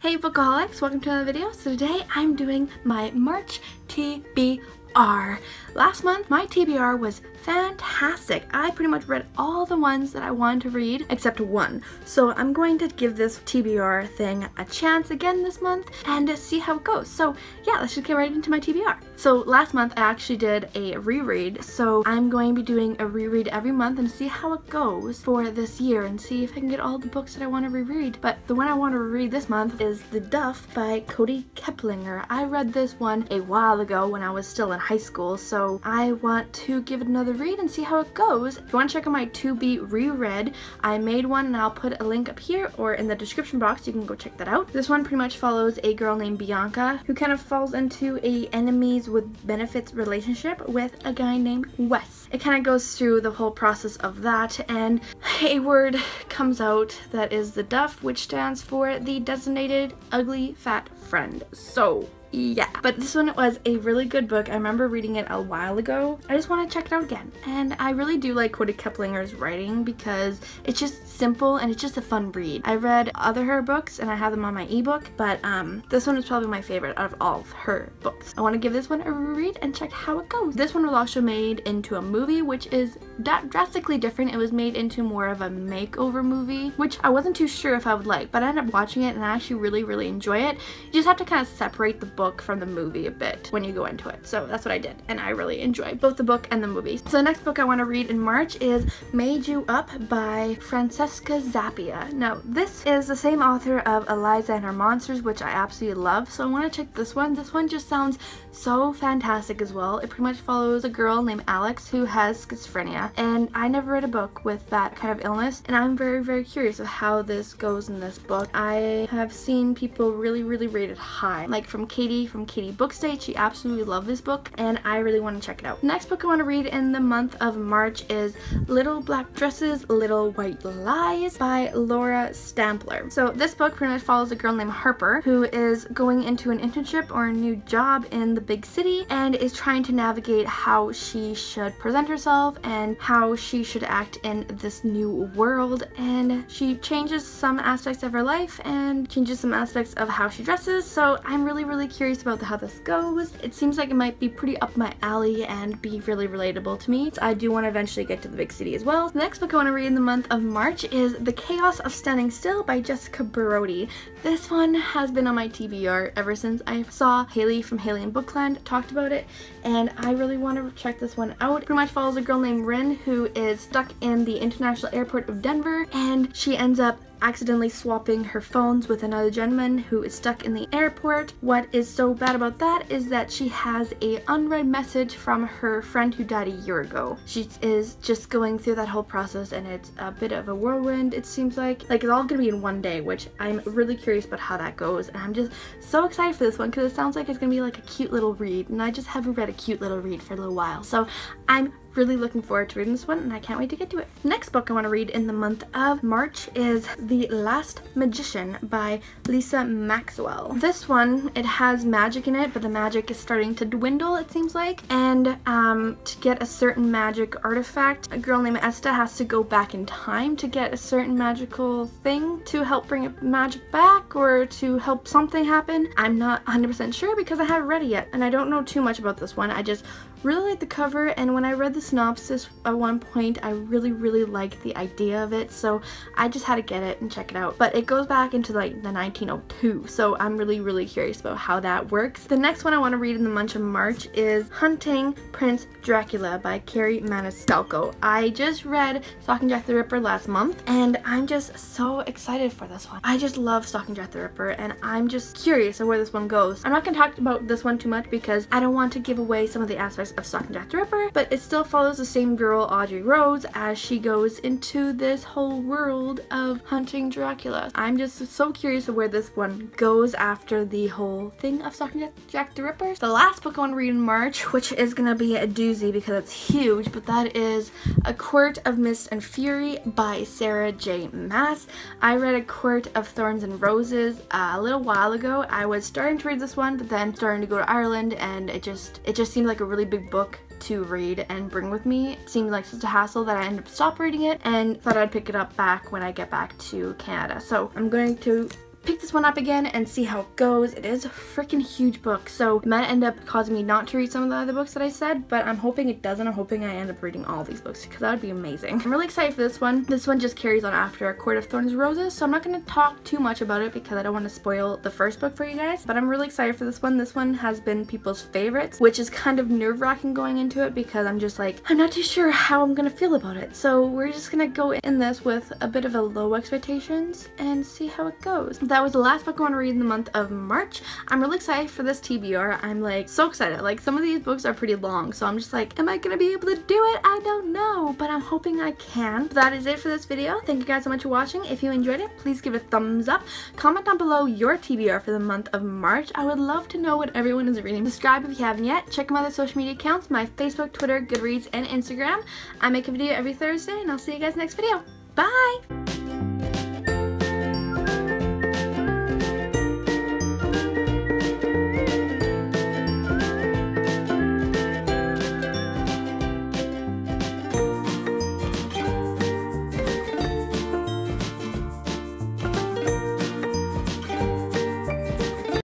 Hey bookaholics, welcome to another video. So today I'm doing my March TBR. Last month my TBR was fantastic. I pretty much read all the ones that I wanted to read except one. So I'm going to give this TBR thing a chance again this month and see how it goes. So yeah, let's just get right into my TBR. So last month I actually did a reread, so I'm going to be doing a reread every month and see how it goes for this year and see if I can get all the books that I want to reread. But the one I want to reread this month is The Duff by Cody Keplinger. I read this one a while ago when I was still in high school, so I want to give it another read and see how it goes. If you want to check out my to be reread, I made one and I'll put a link up here or in the description box. You can go check that out. This one pretty much follows a girl named Bianca who kind of falls into a enemies with benefits relationship with a guy named Wes. It kind of goes through the whole process of that, and a word comes out that is the Duff, which stands for the designated ugly fat friend. So yeah, but this one was a really good book. I remember reading it a while ago. I just want to check it out again. And I really do like Cody Keplinger's writing because it's just simple and it's just a fun read. I read other her books and I have them on my ebook, but this one is probably my favorite out of all of her books. I want to give this one a reread and check how it goes. This one was also made into a movie, which is drastically different. It was made into more of a makeover movie, which I wasn't too sure if I would like, but I ended up watching it and I actually really enjoy it. You just have to kind of separate the book from the movie a bit when you go into it. So that's what I did, and I really enjoyed both the book and the movie. So the next book I want to read in March is Made You Up by Francesca Zappia. Now this is the same author of Eliza and Her Monsters, which I absolutely love, so I want to check this one. This one just sounds so fantastic as well. It pretty much follows a girl named Alex who has schizophrenia, and I never read a book with that kind of illness, and I'm very curious of how this goes in this book. I have seen people really rate it high, like from Katie Books Day. She absolutely loved this book and I really want to check it out. The next book I want to read in the month of March is Little Black Dresses, Little White Lies by Laura Stampler. So this book pretty much follows a girl named Harper who is going into an internship or a new job in the big city and is trying to navigate how she should present herself and how she should act in this new world, and she changes some aspects of her life and changes some aspects of how she dresses. So I'm really curious about how this goes. It seems like it might be pretty up my alley and be really relatable to me. So I do want to eventually get to the big city as well. The next book I want to read in the month of March is The Chaos of Standing Still by Jessica Brody. This one has been on my TBR ever since I saw Haley from Haley and Bookland talked about it, and I really want to check this one out. It pretty much follows a girl named Rin who is stuck in the international airport of Denver, and she ends up accidentally swapping her phones with another gentleman who is stuck in the airport. What is so bad about that is that she has a unread message from her friend who died a year ago. She is just going through that whole process and it's a bit of a whirlwind. It seems like it's all gonna be in one day, which I'm really curious about how that goes, and I'm just so excited for this one because it sounds like it's gonna be like a cute little read, and I just haven't read a cute little read for a little while, so I'm really looking forward to reading this one and I can't wait to get to it. Next book I want to read in the month of March is The Last Magician by Lisa Maxwell. This one, it has magic in it, but the magic is starting to dwindle, it seems like, and to get a certain magic artifact, a girl named Esta has to go back in time to get a certain magical thing to help bring magic back or to help something happen. I'm not 100% sure because I haven't read it yet and I don't know too much about this one. I just really like the cover, and when I read the synopsis at one point I really liked the idea of it, so I just had to get it and check it out. But it goes back into like the 1902, so I'm really curious about how that works. The next one I want to read in the month of March is Hunting Prince Dracula by Carrie Maniscalco. I just read Stalking Jack the Ripper last month and I'm just so excited for this one. I just love Stalking Jack the Ripper and I'm just curious of where this one goes. I'm not going to talk about this one too much because I don't want to give away some of the aspects of Stalking Jack the Ripper, but it still follows the same girl, Audrey Rhodes, as she goes into this whole world of hunting Dracula. I'm just so curious of where this one goes after the whole thing of Stalking Jack the Ripper. The last book I want to read in March, which is gonna be a doozy because it's huge, but that is A Quart of Mist and Fury by Sarah J. Maas. I read A Quart of Thorns and Roses a little while ago. I was starting to read this one, but then starting to go to Ireland, and it just seemed like a really big book to read and bring with me. It seemed like such a hassle that I ended up stop reading it and thought I'd pick it up back when I get back to Canada. So I'm going to pick this one up again and see how it goes. It is a freaking huge book, so it might end up causing me not to read some of the other books that I said, but I'm hoping it doesn't. I'm hoping I end up reading all these books because that would be amazing. I'm really excited for this one. This one just carries on after A Quart of Thorns and Roses, so I'm not going to talk too much about it because I don't want to spoil the first book for you guys, but I'm really excited for this one. This one has been people's favorites, which is kind of nerve-wracking going into it because I'm just like, I'm not too sure how I'm going to feel about it. So we're just going to go in this with a bit of a low expectations and see how it goes. That was the last book I want to read in the month of March. I'm really excited for this TBR. I'm like so excited. Like some of these books are pretty long, so I'm just like, am I going to be able to do it? I don't know, but I'm hoping I can. That is it for this video. Thank you guys so much for watching. If you enjoyed it, please give it a thumbs up. Comment down below your TBR for the month of March. I would love to know what everyone is reading. Subscribe if you haven't yet. Check my other social media accounts, my Facebook, Twitter, Goodreads, and Instagram. I make a video every Thursday, and I'll see you guys next video. Bye!